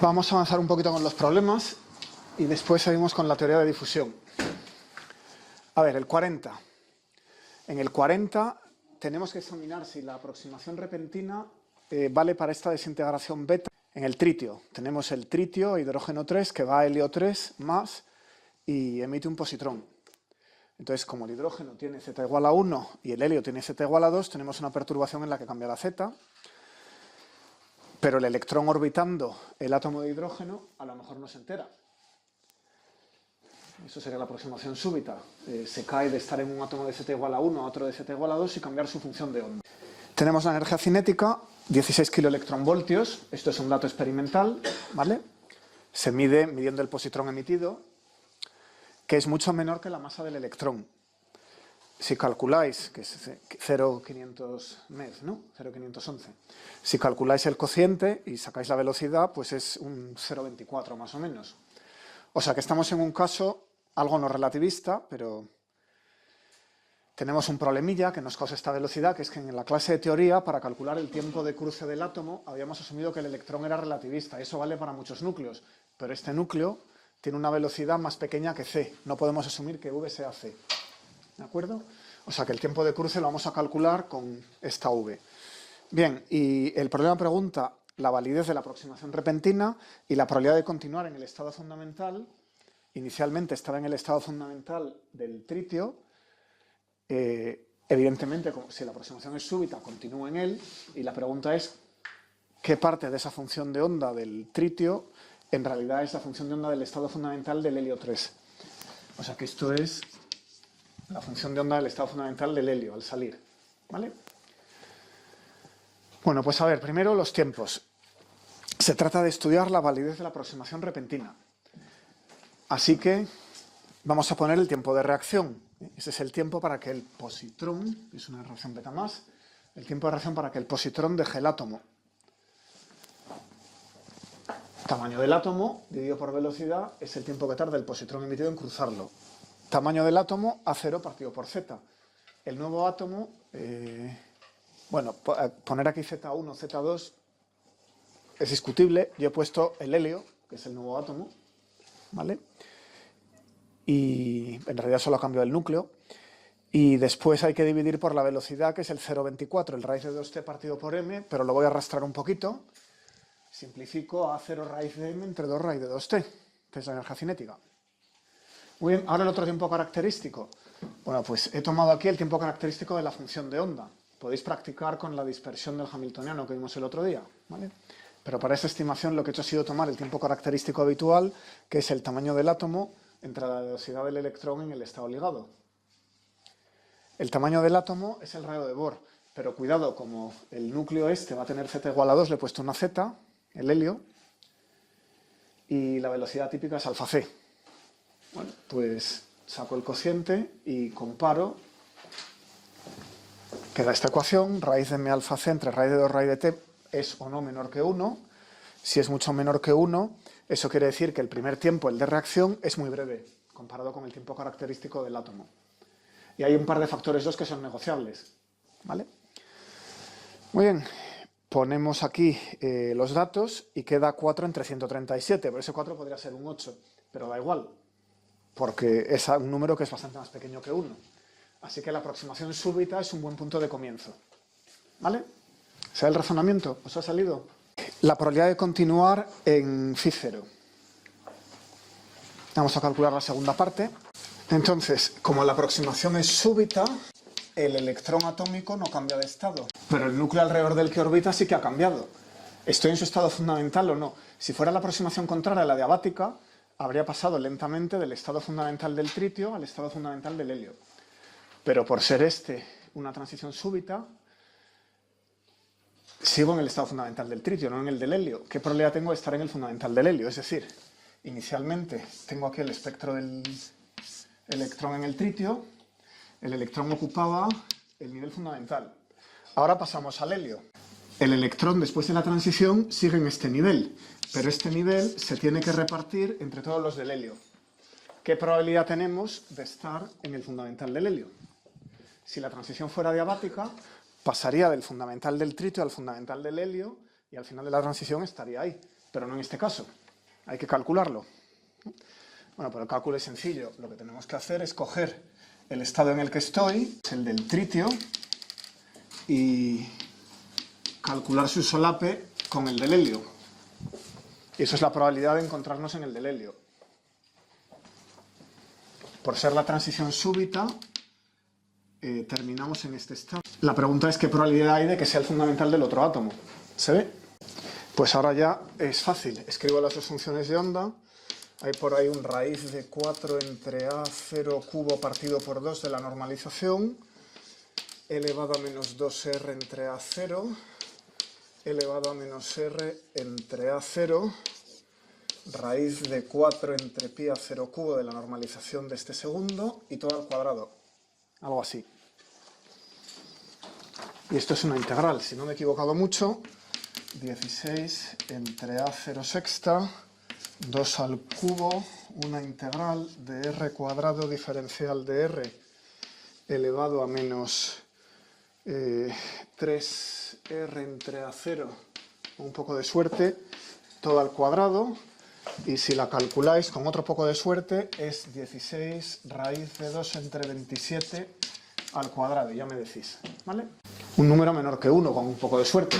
Vamos a avanzar un poquito con los problemas y después seguimos con la teoría de difusión. A ver, el 40. En el 40 tenemos que examinar si la aproximación repentina vale para esta desintegración beta. En el tritio tenemos el tritio, hidrógeno 3, que va a helio 3 más y emite un positrón. Entonces, como el hidrógeno tiene z igual a 1 y el helio tiene z igual a 2, tenemos una perturbación en la que cambia la z, pero el electrón orbitando el átomo de hidrógeno a lo mejor no se entera. Eso sería la aproximación súbita. Se cae de estar en un átomo de z igual a 1 a otro de z igual a 2 y cambiar su función de onda. Tenemos la energía cinética, 16 kiloelectronvoltios. Esto es un dato experimental, ¿vale? Se mide midiendo el positrón emitido, que es mucho menor que la masa del electrón. Si calculáis, que es 0,500 MeV, ¿no? 0,511. Si calculáis el cociente y sacáis la velocidad, pues es un 0,24 más o menos. O sea que estamos en un caso algo no relativista, pero tenemos un problemilla que nos causa esta velocidad, que es que en la clase de teoría, para calcular el tiempo de cruce del átomo, habíamos asumido que el electrón era relativista. Eso vale para muchos núcleos, pero este núcleo tiene una velocidad más pequeña que c. No podemos asumir que v sea c. ¿De acuerdo? O sea que el tiempo de cruce lo vamos a calcular con esta v. Bien, y el problema pregunta la validez de la aproximación repentina y la probabilidad de continuar en el estado fundamental. Inicialmente estaba en el estado fundamental del tritio. Evidentemente, si la aproximación es súbita, continúa en él. Y la pregunta es, ¿qué parte de esa función de onda del tritio en realidad es la función de onda del estado fundamental del helio 3? O sea que esto es la función de onda del estado fundamental del helio al salir, ¿vale? Bueno, pues a ver, primero los tiempos. Se trata de estudiar la validez de la aproximación repentina. Así que vamos a poner el tiempo de reacción. Ese es el tiempo para que el positrón, que es una reacción beta más, el tiempo de reacción para que el positrón deje el átomo. Tamaño del átomo dividido por velocidad es el tiempo que tarda el positrón emitido en cruzarlo. Tamaño del átomo, A0 partido por Z. El nuevo átomo, bueno, poner aquí Z1, Z2 es discutible. Yo he puesto el helio, que es el nuevo átomo, ¿vale? Y en realidad solo cambio el núcleo. Y después hay que dividir por la velocidad, que es el 0,24, el raíz de 2t partido por m, pero lo voy a arrastrar un poquito. Simplifico a 0 raíz de m entre 2 raíz de 2t, que es la energía cinética. Muy bien, ahora el otro tiempo característico. Bueno, pues he tomado aquí el tiempo característico de la función de onda. Podéis practicar con la dispersión del hamiltoniano que vimos el otro día, ¿vale? Pero para esta estimación lo que he hecho ha sido tomar el tiempo característico habitual, que es el tamaño del átomo entre la velocidad del electrón en el estado ligado. El tamaño del átomo es el radio de Bohr, pero cuidado, como el núcleo este va a tener z igual a 2, le he puesto una z, el helio, y la velocidad típica es alfa c. Bueno, pues saco el cociente y comparo. Queda esta ecuación, raíz de m alfa c entre raíz de 2 raíz de t es o no menor que 1. Si es mucho menor que 1, eso quiere decir que el primer tiempo, el de reacción, es muy breve, comparado con el tiempo característico del átomo. Y hay un par de factores 2 que son negociables, ¿vale? Muy bien, ponemos aquí los datos y queda 4 entre 137, pero ese 4 podría ser un 8, pero da igual, porque es un número que es bastante más pequeño que 1. Así que la aproximación súbita es un buen punto de comienzo, ¿vale? ¿Sabe el razonamiento? ¿Os ha salido? La probabilidad de continuar en φ0. Vamos a calcular la segunda parte. Entonces, como la aproximación es súbita, el electrón atómico no cambia de estado, pero el núcleo alrededor del que orbita sí que ha cambiado. ¿Estoy en su estado fundamental o no? Si fuera la aproximación contraria a la diabática, habría pasado lentamente del estado fundamental del tritio al estado fundamental del helio. Pero por ser una transición súbita, sigo en el estado fundamental del tritio, no en el del helio. ¿Qué probabilidad tengo de estar en el fundamental del helio? Es decir, inicialmente tengo aquí el espectro del electrón en el tritio, el electrón ocupaba el nivel fundamental. Ahora pasamos al helio. El electrón, después de la transición, sigue en este nivel, pero este nivel se tiene que repartir entre todos los del helio. ¿Qué probabilidad tenemos de estar en el fundamental del helio? Si la transición fuera diabática, pasaría del fundamental del tritio al fundamental del helio y al final de la transición estaría ahí. pero no en este caso. Hay que calcularlo. Bueno, pero el cálculo es sencillo. Lo que tenemos que hacer es coger el estado en el que estoy, es el del tritio, y calcular su solape con el del helio. Y eso es la probabilidad de encontrarnos en el del helio. Por ser la transición súbita, terminamos en este estado. La pregunta es qué probabilidad hay de que sea el fundamental del otro átomo. ¿Se ve? Pues ahora ya es fácil. Escribo las dos funciones de onda. Hay por ahí un raíz de 4 entre A0 cubo partido por 2 de la normalización, elevado a menos 2R entre A0, elevado a menos R entre A0, raíz de 4 entre pi A0 cubo de la normalización de este segundo, y todo al cuadrado. Algo así. Y esto es una integral, si no me he equivocado mucho, 16 entre A0 sexta, 2 al cubo, una integral de R cuadrado diferencial de R elevado a menos 3R entre A0, un poco de suerte, todo al cuadrado, y si la calculáis con otro poco de suerte es 16 raíz de 2 entre 27 al cuadrado, y ya me decís, ¿vale? Un número menor que 1 con un poco de suerte.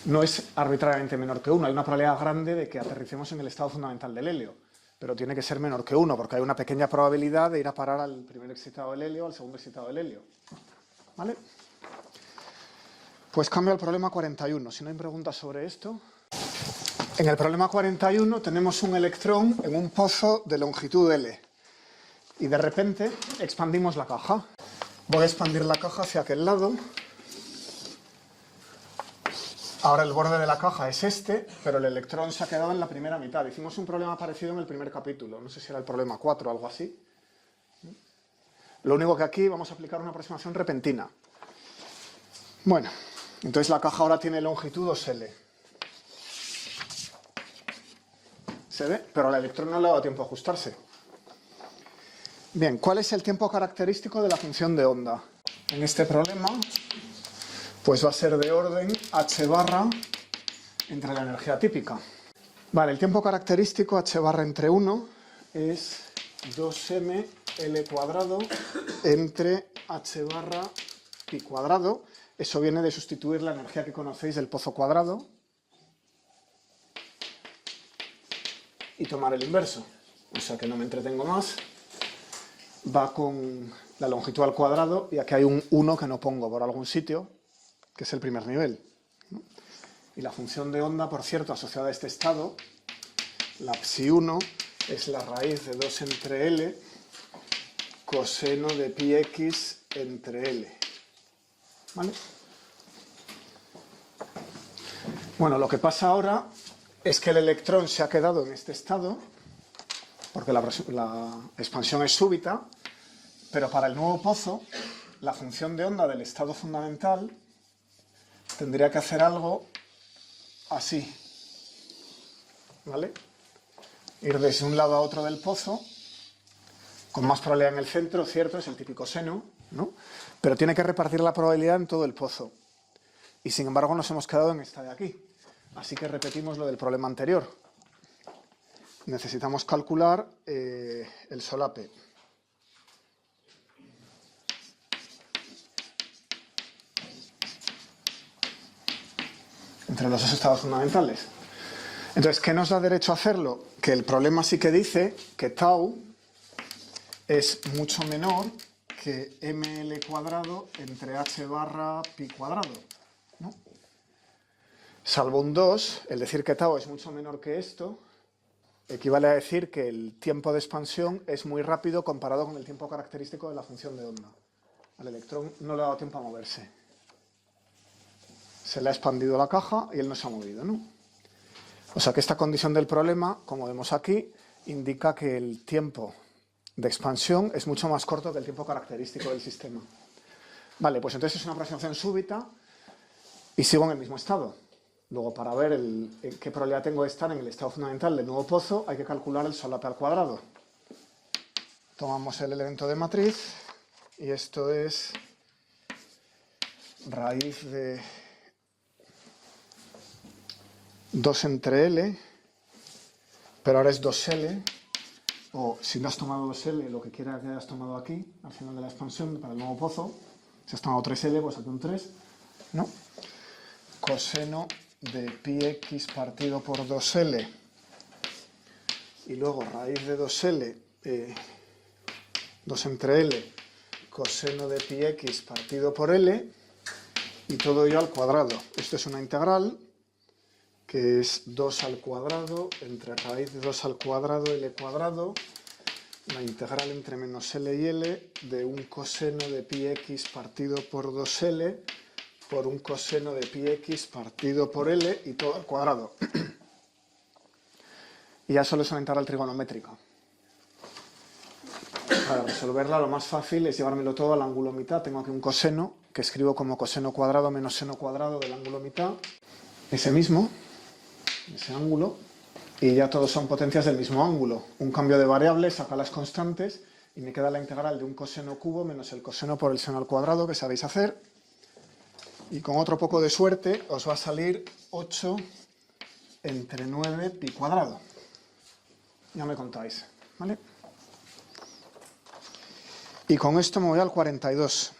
No es arbitrariamente menor que 1, hay una probabilidad grande de que aterricemos en el estado fundamental del helio, pero tiene que ser menor que 1, porque hay una pequeña probabilidad de ir a parar al primer excitado del helio o al segundo excitado del helio. ¿Vale? Pues cambio al problema 41, si no hay preguntas sobre esto. En el problema 41 tenemos un electrón en un pozo de longitud L, y de repente expandimos la caja. Voy a expandir la caja hacia aquel lado. Ahora el borde de la caja es este, pero el electrón se ha quedado en la primera mitad. Hicimos un problema parecido en el primer capítulo, no sé si era el problema 4 o algo así. Lo único que aquí vamos a aplicar una aproximación repentina. Bueno, entonces la caja ahora tiene longitud 2L. ¿Se ve? Pero al electrón no le ha dado tiempo a ajustarse. Bien, ¿cuál es el tiempo característico de la función de onda? En este problema, pues va a ser de orden h barra entre la energía típica. Vale, el tiempo característico h barra entre 1 es 2m L cuadrado entre h barra pi cuadrado. Eso viene de sustituir la energía que conocéis del pozo cuadrado y tomar el inverso. O sea que no me entretengo más. Va con la longitud al cuadrado, y aquí hay un 1 que no pongo por algún sitio, que es el primer nivel. Y la función de onda, por cierto, asociada a este estado, la psi1, es la raíz de 2 entre L coseno de pi x entre L. ¿Vale? Bueno, lo que pasa ahora es que el electrón se ha quedado en este estado, porque la expansión es súbita, pero para el nuevo pozo, la función de onda del estado fundamental tendría que hacer algo así, ¿vale? Ir desde un lado a otro del pozo, con más probabilidad en el centro, cierto, es el típico seno, ¿no? Pero tiene que repartir la probabilidad en todo el pozo. Y sin embargo nos hemos quedado en esta de aquí. Así que repetimos lo del problema anterior. Necesitamos calcular el solape. Entre los dos estados fundamentales. Entonces, ¿qué nos da derecho a hacerlo? Que el problema sí que dice que tau es mucho menor que ml cuadrado entre h barra pi cuadrado, ¿no? Salvo un 2, el decir que tau es mucho menor que esto equivale a decir que el tiempo de expansión es muy rápido comparado con el tiempo característico de la función de onda. Al electrón no le ha dado tiempo a moverse. Se le ha expandido la caja y él no se ha movido, ¿no? O sea que esta condición del problema, como vemos aquí, indica que el tiempo de expansión es mucho más corto que el tiempo característico del sistema. Vale, pues entonces es una aproximación súbita y sigo en el mismo estado. Luego, para ver qué probabilidad tengo de estar en el estado fundamental del nuevo pozo, hay que calcular el solape al cuadrado. Tomamos el elemento de matriz y esto es raíz de 2 entre L, pero ahora es 2L, o si no has tomado 2L, lo que quiera que hayas tomado aquí, al final de la expansión, para el nuevo pozo, si has tomado 3L, pues aquí un 3, ¿no? Coseno de pi x partido por 2L, y luego raíz de 2L, 2 entre L, coseno de pi x partido por L, y todo ello al cuadrado. Esto es una integral que es 2 al cuadrado entre raíz de 2 al cuadrado L cuadrado, la integral entre menos L y L de un coseno de pi x partido por 2L por un coseno de pi x partido por L y todo al cuadrado. Y ya solo es una integral trigonométrica. Para resolverla lo más fácil es llevármelo todo al ángulo mitad. Tengo aquí un coseno que escribo como coseno cuadrado menos seno cuadrado del ángulo mitad. Ese mismo, ese ángulo, y ya todos son potencias del mismo ángulo. Un cambio de variable, saca las constantes y me queda la integral de un coseno cubo menos el coseno por el seno al cuadrado, que sabéis hacer. Y con otro poco de suerte os va a salir 8 entre 9 pi cuadrado. Ya me contáis, ¿vale? Y con esto me voy al 42.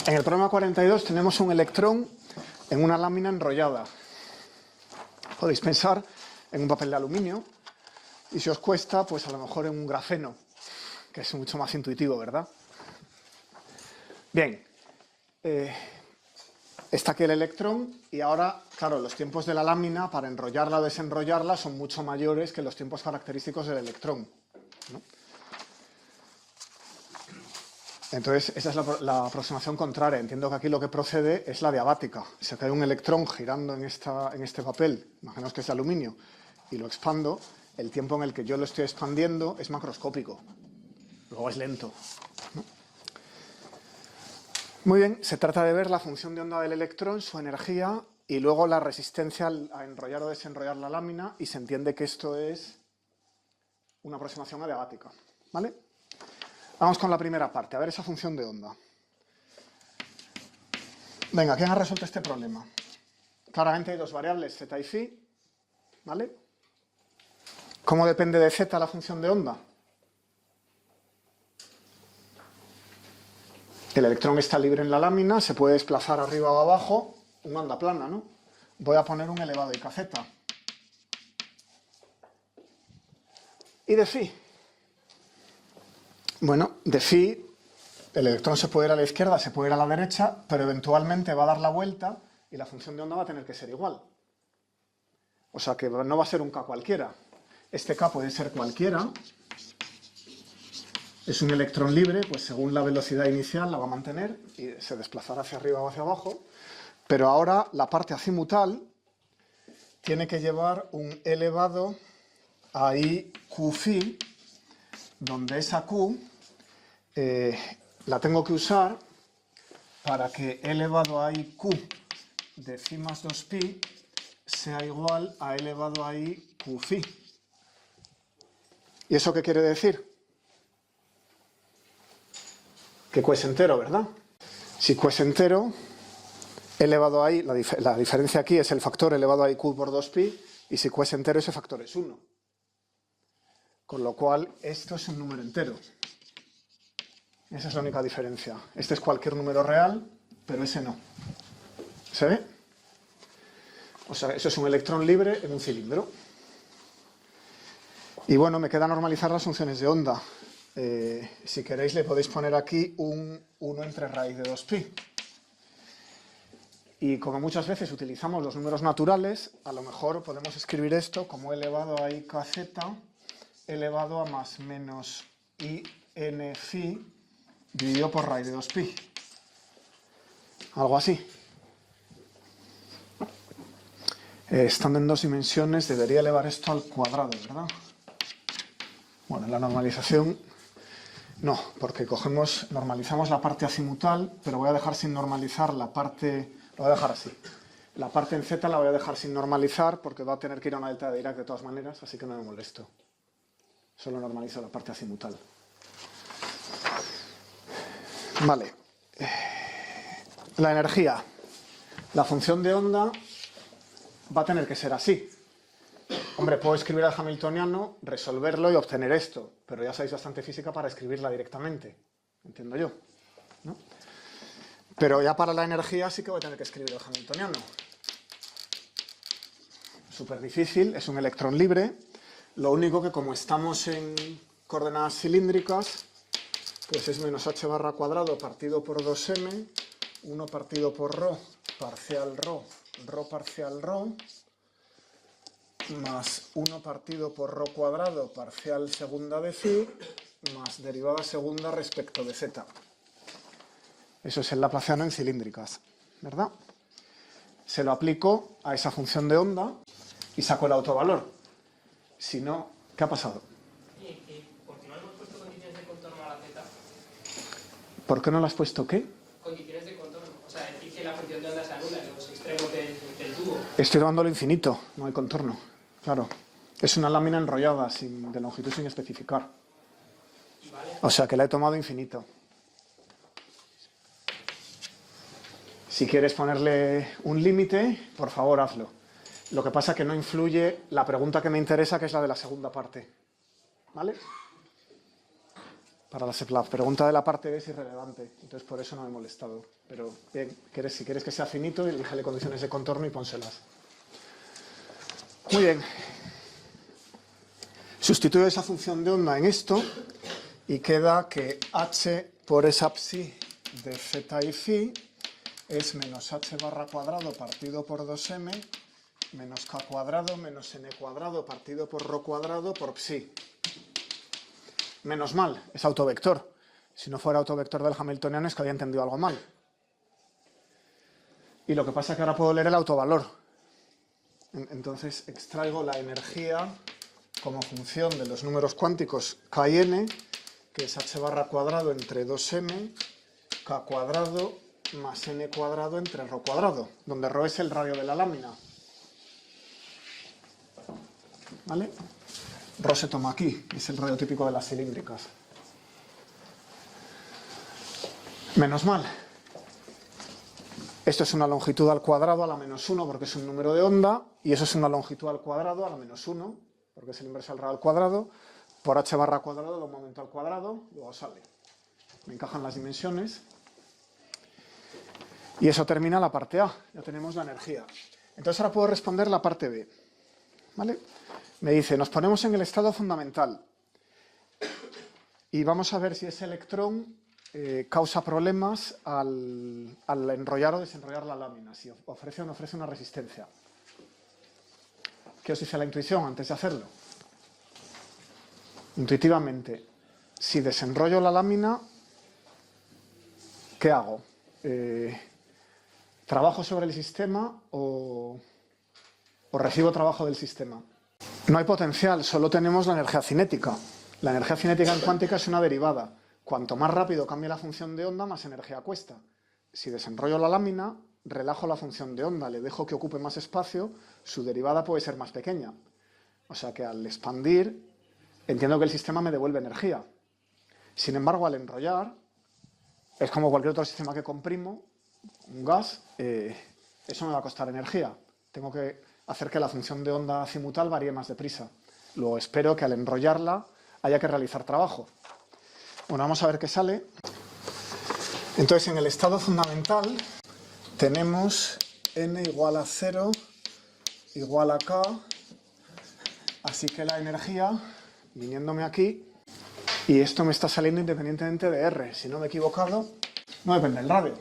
En el problema 42 tenemos un electrón en una lámina enrollada. Podéis pensar en un papel de aluminio y si os cuesta, pues a lo mejor en un grafeno, que es mucho más intuitivo, ¿verdad? Bien, está aquí el electrón y ahora, claro, los tiempos de la lámina para enrollarla o desenrollarla son mucho mayores que los tiempos característicos del electrón, ¿no? Entonces, esa es la aproximación contraria. Entiendo que aquí lo que procede es la diabática. Si hay un electrón girando en este papel, imaginaos que es de aluminio, y lo expando, el tiempo en el que yo lo estoy expandiendo es macroscópico. Luego es lento, ¿no? Muy bien, se trata de ver la función de onda del electrón, su energía, y luego la resistencia a enrollar o desenrollar la lámina, y se entiende que esto es una aproximación adiabática, ¿vale? Vamos con la primera parte, a ver esa función de onda. Venga, ¿quién ha resuelto este problema? Claramente hay dos variables, z y phi, ¿vale? ¿Cómo depende de z la función de onda? El electrón está libre en la lámina, se puede desplazar arriba o abajo, una onda plana, ¿no? Voy a poner un elevado y kz. ¿Y de phi? Bueno, de phi, el electrón se puede ir a la izquierda, se puede ir a la derecha, pero eventualmente va a dar la vuelta y la función de onda va a tener que ser igual. O sea que no va a ser un k cualquiera. Este k puede ser cualquiera. Es un electrón libre, pues según la velocidad inicial la va a mantener y se desplazará hacia arriba o hacia abajo. Pero ahora la parte azimutal tiene que llevar un elevado a i q phi, donde esa q la tengo que usar para que e elevado a i q de phi más 2pi sea igual a e elevado a i q phi. ¿Y eso qué quiere decir? Que q es entero, ¿verdad? Si q es entero, e elevado a i, la diferencia aquí es el factor elevado a i q por 2pi, y si q es entero, ese factor es 1. Con lo cual, esto es un número entero. Esa es la única diferencia. Este es cualquier número real, pero ese no. ¿Se ve? O sea, eso es un electrón libre en un cilindro. Y bueno, me queda normalizar las funciones de onda. Si queréis le podéis poner aquí un 1 entre raíz de 2pi. Y como muchas veces utilizamos los números naturales, a lo mejor podemos escribir esto como e elevado a i kz elevado a más menos i n phi dividido por raíz de 2pi. Algo así. Estando en dos dimensiones, debería elevar esto al cuadrado, ¿verdad? Bueno, en la normalización no, porque normalizamos la parte azimutal, pero voy a dejar sin normalizar la parte... Lo voy a dejar así. La parte en z la voy a dejar sin normalizar porque va a tener que ir a una delta de Dirac de todas maneras, así que no me molesto. Solo normalizo la parte azimutal. Vale. La energía. La función de onda va a tener que ser así. Hombre, puedo escribir al hamiltoniano, resolverlo y obtener esto, pero ya sabéis bastante física para escribirla directamente, entiendo yo, ¿no? Pero ya para la energía sí que voy a tener que escribir el hamiltoniano. Súper difícil, es un electrón libre. Lo único que como estamos en coordenadas cilíndricas, pues es menos h barra cuadrado partido por 2m, 1 partido por ρ parcial ρ parcial ρ, más 1 partido por ρ cuadrado parcial segunda de phi, más derivada segunda respecto de z. Eso es el laplaciano en cilíndricas, ¿verdad? Se lo aplico a esa función de onda y saco el autovalor. Si no, ¿qué ha pasado? ¿Por qué no hemos puesto condiciones de contorno a la z? ¿Por qué no le has puesto qué? Condiciones de contorno. O sea, decir que la función de onda se anula en los extremos del tubo. Estoy dándolo infinito, no hay contorno. Claro. Es una lámina enrollada, de longitud sin especificar. Vale. O sea que la he tomado infinito. Si quieres ponerle un límite, por favor hazlo. Lo que pasa es que no influye la pregunta que me interesa, que es la de la segunda parte. ¿Vale? Para la pregunta de la parte B es irrelevante, entonces por eso no me he molestado. Pero bien, si quieres que sea finito, elíjale condiciones de contorno y pónselas. Muy bien. Sustituyo esa función de onda en esto y queda que h por esa psi de z y phi es menos h barra cuadrado partido por 2m menos k cuadrado menos n cuadrado partido por ρ cuadrado por psi. Menos mal, es autovector. Si no fuera autovector del hamiltoniano es que había entendido algo mal. Y lo que pasa es que ahora puedo leer el autovalor. Entonces extraigo la energía como función de los números cuánticos k y n, que es h barra cuadrado entre 2m, k cuadrado más n cuadrado entre ρ cuadrado, donde ρ es el radio de la lámina. ¿Vale? Ρ se toma aquí, es el radio típico de las cilíndricas. Menos mal. Esto es una longitud al cuadrado a la menos 1 porque es un número de onda, y eso es una longitud al cuadrado a la menos 1 porque es el inverso al radio al cuadrado, por h barra cuadrado da un momento al cuadrado, luego sale. Me encajan las dimensiones. Y eso termina la parte A, ya tenemos la energía. Entonces ahora puedo responder la parte B. ¿Vale? Me dice, nos ponemos en el estado fundamental y vamos a ver si ese electrón causa problemas al enrollar o desenrollar la lámina, si ofrece o no ofrece una resistencia. ¿Qué os dice la intuición antes de hacerlo? Intuitivamente, si desenrollo la lámina, ¿qué hago? ¿Trabajo sobre el sistema o recibo trabajo del sistema? No hay potencial, solo tenemos la energía cinética. La energía cinética en cuántica es una derivada. Cuanto más rápido cambie la función de onda, más energía cuesta. Si desenrollo la lámina, relajo la función de onda, le dejo que ocupe más espacio, su derivada puede ser más pequeña. O sea que al expandir, entiendo que el sistema me devuelve energía. Sin embargo, al enrollar, es como cualquier otro sistema que comprimo, un gas, eso me va a costar energía. Tengo que hacer que la función de onda azimutal varíe más deprisa. Luego espero que al enrollarla haya que realizar trabajo. Bueno, vamos a ver qué sale. Entonces, en el estado fundamental tenemos n igual a 0 igual a k, así que la energía, viniéndome aquí, y esto me está saliendo independientemente de R. Si no me he equivocado, no depende del radio.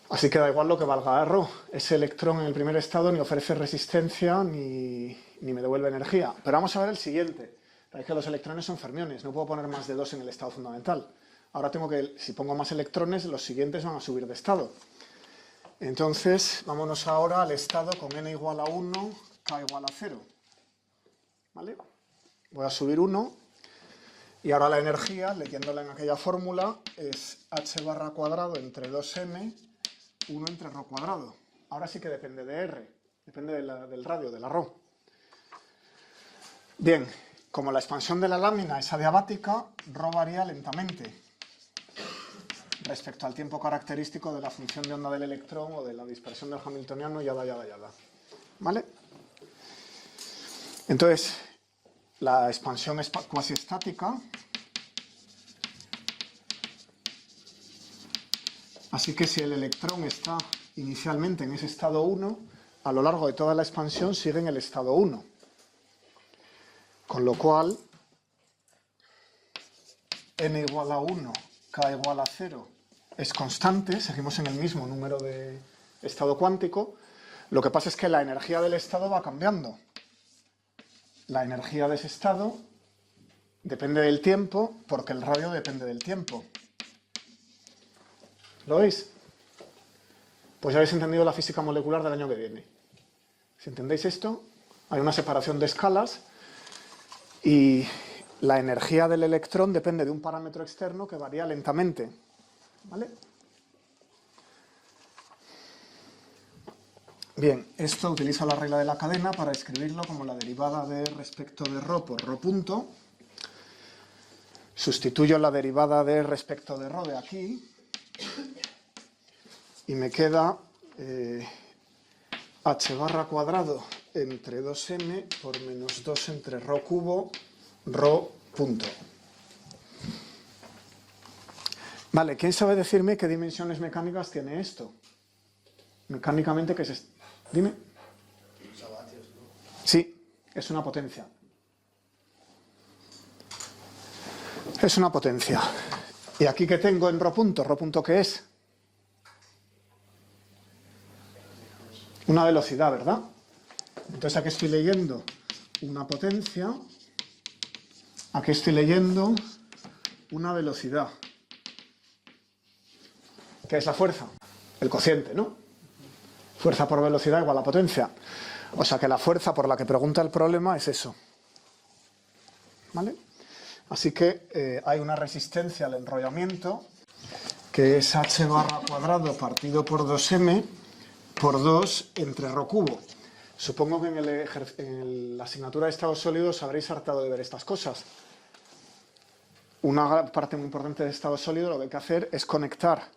Así que da igual lo que valga ρ. Ese electrón en el primer estado ni ofrece resistencia ni me devuelve energía. Pero vamos a ver el siguiente. Veis que los electrones son fermiones, no puedo poner más de 2 en el estado fundamental. Ahora tengo que, si pongo más electrones, los siguientes van a subir de estado. Entonces, vámonos ahora al estado con n igual a 1, k igual a 0. ¿Vale? Voy a subir 1. Y ahora la energía, leyéndola en aquella fórmula, es h barra cuadrado entre 2m, 1 entre ρ cuadrado. Ahora sí que depende de R, depende del radio, de la ρ. Bien, como la expansión de la lámina es adiabática, ρ varía lentamente. respecto al tiempo característico de la función de onda del electrón o de la dispersión del hamiltoniano, yada, yada, yada. ¿Vale? Entonces, la expansión es cuasiestática. Así que si el electrón está inicialmente en ese estado 1, a lo largo de toda la expansión sigue en el estado 1. Con lo cual, n igual a 1, k igual a 0, es constante, seguimos en el mismo número de estado cuántico. Lo que pasa es que la energía del estado va cambiando. La energía de ese estado depende del tiempo, porque el radio depende del tiempo. ¿Lo veis? Pues ya habéis entendido la física molecular del año que viene. Si entendéis esto, hay una separación de escalas y la energía del electrón depende de un parámetro externo que varía lentamente. ¿Vale? Bien, esto utiliza la regla de la cadena para escribirlo como la derivada de respecto de ρ por ρ punto. Sustituyo la derivada de respecto de ρ de aquí y me queda h barra cuadrado entre 2m por menos 2 entre ρ cubo, ρ punto. Vale, ¿quién sabe decirme qué dimensiones mecánicas tiene esto? Mecánicamente, ¿qué es esto? Dime. Sí, es una potencia. Es una potencia. ¿Y aquí qué tengo en ρ punto? ¿Ρ punto qué es? Una velocidad, ¿verdad? Entonces aquí estoy leyendo una potencia, aquí estoy leyendo una velocidad. ¿Qué es la fuerza? El cociente, ¿no? Fuerza por velocidad igual a potencia. O sea que la fuerza por la que pregunta el problema es eso. ¿Vale? Así que hay una resistencia al enrollamiento que es h barra cuadrado partido por 2m por 2 entre ρ cubo. Supongo que en la asignatura de estados sólidos habréis hartado de ver estas cosas. Una parte muy importante de estado sólido lo que hay que hacer es conectar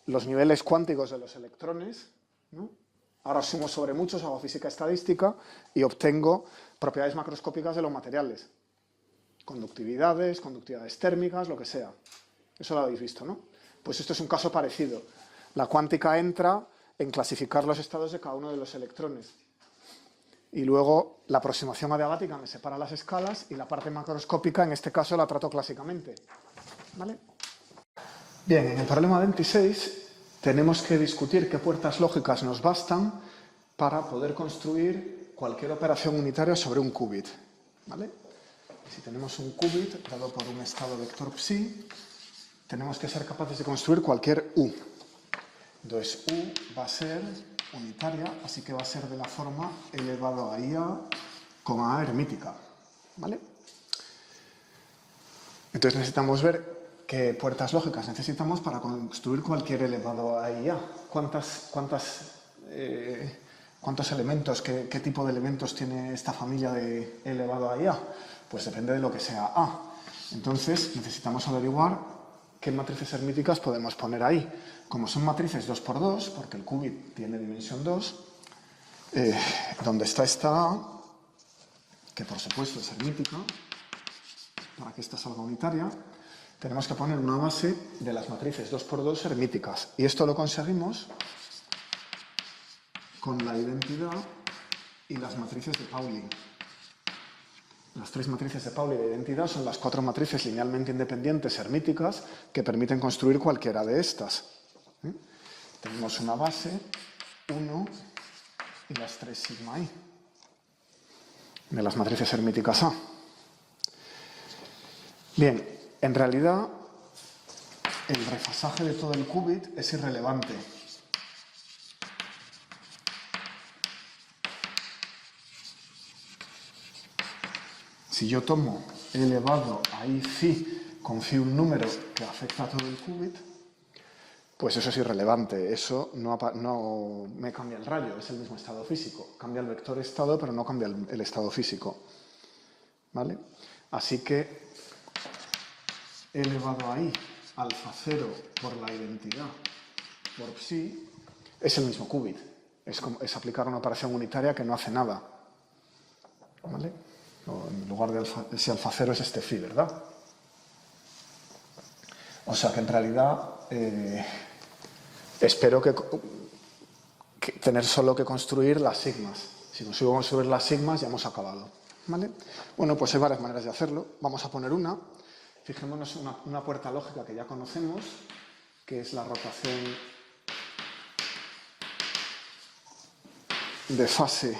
los niveles cuánticos de los electrones, ¿no? Ahora sumo sobre muchos, hago física estadística y obtengo propiedades macroscópicas de los materiales. Conductividades térmicas, lo que sea. Eso lo habéis visto, ¿no? Pues esto es un caso parecido. La cuántica entra en clasificar los estados de cada uno de los electrones. Y luego la aproximación adiabática me separa las escalas y la parte macroscópica, en este caso, la trato clásicamente. ¿Vale? Bien, en el problema 26 tenemos que discutir qué puertas lógicas nos bastan para poder construir cualquier operación unitaria sobre un qubit. ¿Vale? Si tenemos un qubit dado por un estado vector psi, tenemos que ser capaces de construir cualquier U. Entonces, U va a ser unitaria, así que va a ser de la forma elevado a IA con A hermítica. ¿Vale? Entonces necesitamos ver qué puertas lógicas necesitamos para construir cualquier elevado a IA. ¿Cuántos elementos, qué tipo de elementos tiene esta familia de elevado a IA? Pues depende de lo que sea A. Entonces necesitamos averiguar qué matrices hermíticas podemos poner ahí. Como son matrices 2×2, porque el qubit tiene dimensión 2, donde está esta A, que por supuesto es hermítica, para que esta salga unitaria, tenemos que poner una base de las matrices 2×2 hermíticas. Y esto lo conseguimos con la identidad y las matrices de Pauli. Las tres matrices de Pauli de identidad son las 4 matrices linealmente independientes hermíticas que permiten construir cualquiera de estas. Tenemos una base, 1 y las 3 sigma i de las matrices hermíticas A. Bien, en realidad el refasaje de todo el qubit es irrelevante. Si yo tomo elevado a i phi con phi un número que afecta a todo el qubit, pues eso es irrelevante. Eso no me cambia el rayo, es el mismo estado físico. Cambia el vector estado, pero no cambia el estado físico. ¿Vale? Así que elevado a i alfa 0 por la identidad por psi es el mismo qubit. Es aplicar una operación unitaria que no hace nada. ¿Vale? O en lugar de ese alfa 0 es este phi, ¿verdad? O sea que en realidad espero que tener solo que construir las sigmas. Si consigo construir las sigmas ya hemos acabado. ¿Vale? Bueno, pues hay varias maneras de hacerlo. Vamos a poner una. Fijémonos una puerta lógica que ya conocemos, que es la rotación de fase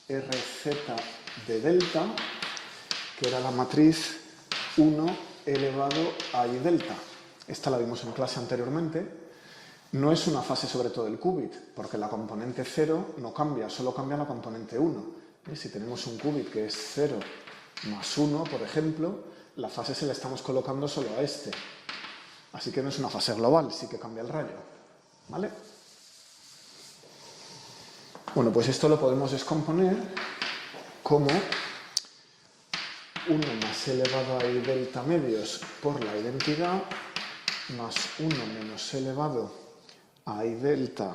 RZ de delta, que era la matriz 1 elevado a I delta. Esta la vimos en clase anteriormente. No es una fase sobre todo el qubit, porque la componente 0 no cambia, solo cambia la componente 1. Si tenemos un qubit que es 0 más 1, por ejemplo, la fase se la estamos colocando solo a este. Así que no es una fase global, sí que cambia el rayo. ¿Vale? Bueno, pues esto lo podemos descomponer como 1 más elevado a I delta medios por la identidad más 1 menos elevado a I delta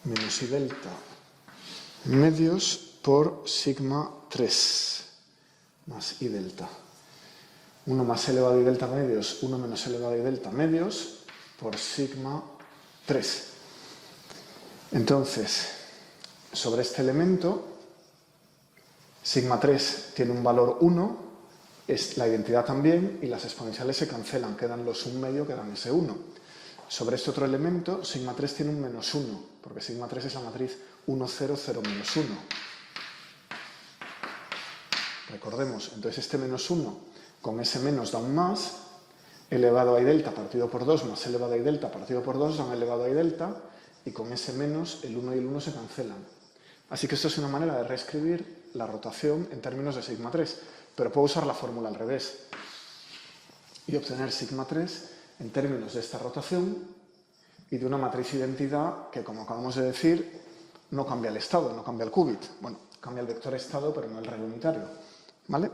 menos I delta medios por sigma 3 más I delta. 1 más elevado a I delta medios, 1 menos elevado a I delta medios por sigma 3. Entonces, sobre este elemento, sigma 3 tiene un valor 1, es la identidad también, y las exponenciales se cancelan, quedan los 1 medio, quedan ese 1. Sobre este otro elemento, sigma 3 tiene un menos 1, porque sigma 3 es la matriz 1, 0, 0, menos 1. Recordemos, entonces este menos 1 con ese menos da un más, elevado a I delta partido por 2 más elevado a I delta partido por 2 da un elevado a I delta, y con ese menos el 1 y el 1 se cancelan. Así que esto es una manera de reescribir la rotación en términos de sigma 3, pero puedo usar la fórmula al revés y obtener sigma 3 en términos de esta rotación y de una matriz identidad que, como acabamos de decir, no cambia el estado, no cambia el qubit. Bueno, cambia el vector estado, pero no el rayo unitario. ¿Vale?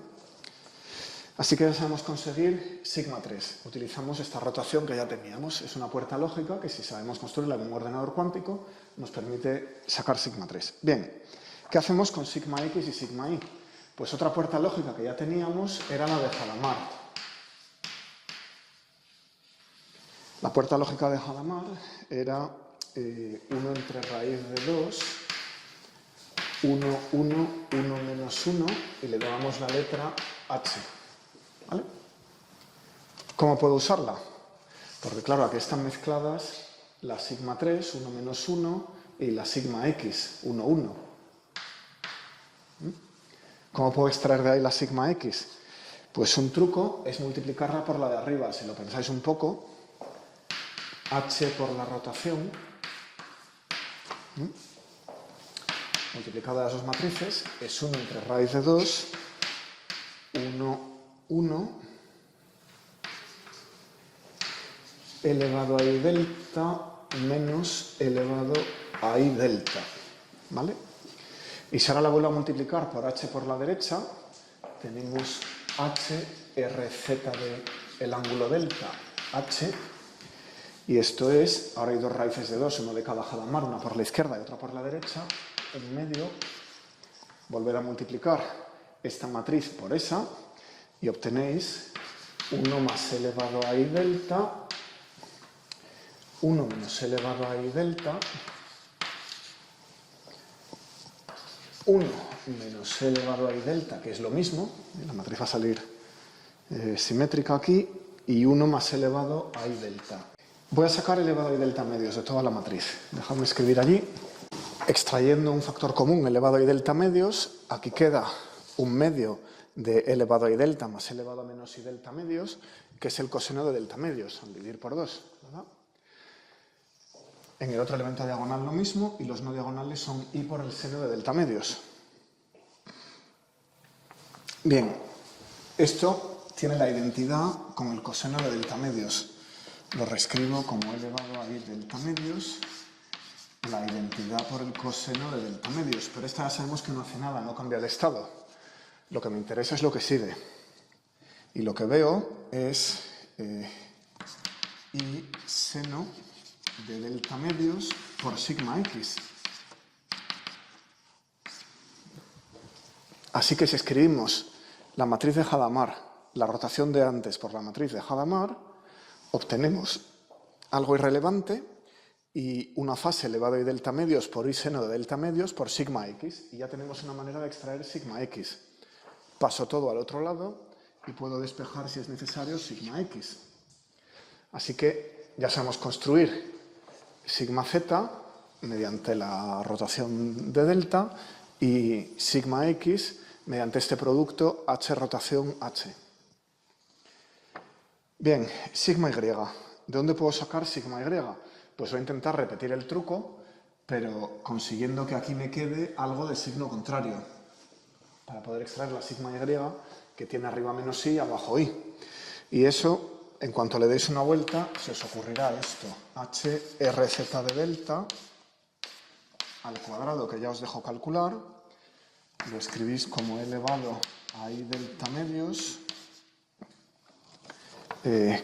Así que ya sabemos conseguir sigma 3. Utilizamos esta rotación que ya teníamos. Es una puerta lógica que, si sabemos construirla en un ordenador cuántico, nos permite sacar sigma 3. Bien, ¿qué hacemos con sigma x y sigma y? Pues otra puerta lógica que ya teníamos era la de Hadamard. La puerta lógica de Hadamard era 1 entre raíz de 2, 1, 1, 1 menos 1, y le dábamos la letra h. ¿Vale? ¿Cómo puedo usarla? Porque claro, aquí están mezcladas la sigma 3, 1 menos 1, y la sigma x, 1, 1. ¿Cómo puedo extraer de ahí la sigma x? Pues un truco es multiplicarla por la de arriba. Si lo pensáis un poco, h por la rotación, multiplicado de las dos matrices, es 1 entre raíz de 2, 1, 1, elevado a I delta menos elevado a I delta. ¿Vale? Y si ahora la vuelvo a multiplicar por h por la derecha, tenemos h rz del ángulo delta, h. Y esto es, ahora hay dos raíces de 2, uno de cada Hadamard, una por la izquierda y otra por la derecha. En medio, volver a multiplicar esta matriz por esa y obtenéis 1 más elevado a I delta, 1 menos elevado a I delta, 1 menos elevado a I delta, que es lo mismo, la matriz va a salir simétrica aquí, y 1 más elevado a I delta. Voy a sacar elevado a I delta medios de toda la matriz. Dejadme escribir allí. Extrayendo un factor común elevado a I delta medios, aquí queda un medio de elevado a I delta más elevado a menos I delta medios, que es el coseno de delta medios, al dividir por 2, ¿verdad? En el otro elemento diagonal lo mismo, y los no diagonales son I por el seno de delta medios. Bien, esto tiene la identidad con el coseno de delta medios. Lo reescribo como elevado a I delta medios, la identidad por el coseno de delta medios. Pero esta ya sabemos que no hace nada, no cambia el estado. Lo que me interesa es lo que sigue. Y lo que veo es I seno de delta medios por sigma x. Así que si escribimos la matriz de Hadamard, la rotación de antes por la matriz de Hadamard, obtenemos algo irrelevante y una fase elevado I delta medios por I seno de delta medios por sigma x. Y ya tenemos una manera de extraer sigma x. Paso todo al otro lado y puedo despejar, si es necesario, sigma x. Así que ya sabemos construir sigma z mediante la rotación de delta y sigma x mediante este producto h rotación h. Bien, sigma y. ¿De dónde puedo sacar sigma y? Pues voy a intentar repetir el truco, pero consiguiendo que aquí me quede algo de signo contrario, para poder extraer la sigma y que tiene arriba menos i, abajo i. Y eso, en cuanto le deis una vuelta, se os ocurrirá esto. h rz de delta al cuadrado, que ya os dejo calcular, lo escribís como elevado a i delta medios,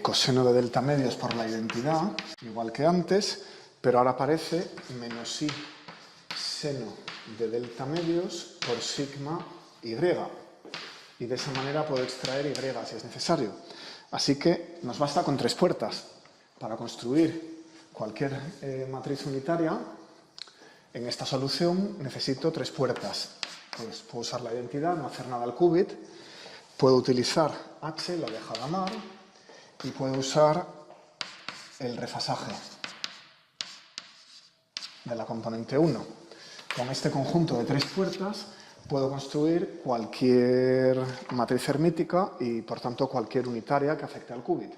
coseno de delta medios por la identidad, igual que antes, pero ahora aparece menos i seno de delta medios por sigma y. Y de esa manera puedo extraer y si es necesario. Así que nos basta con 3 puertas. Para construir cualquier matriz unitaria, en esta solución necesito 3 puertas. Pues puedo usar la identidad, no hacer nada al qubit, puedo utilizar h, la de Hadamard, y puedo usar el refasaje de la componente 1. Con este conjunto de 3 puertas puedo construir cualquier matriz hermítica y, por tanto, cualquier unitaria que afecte al qubit.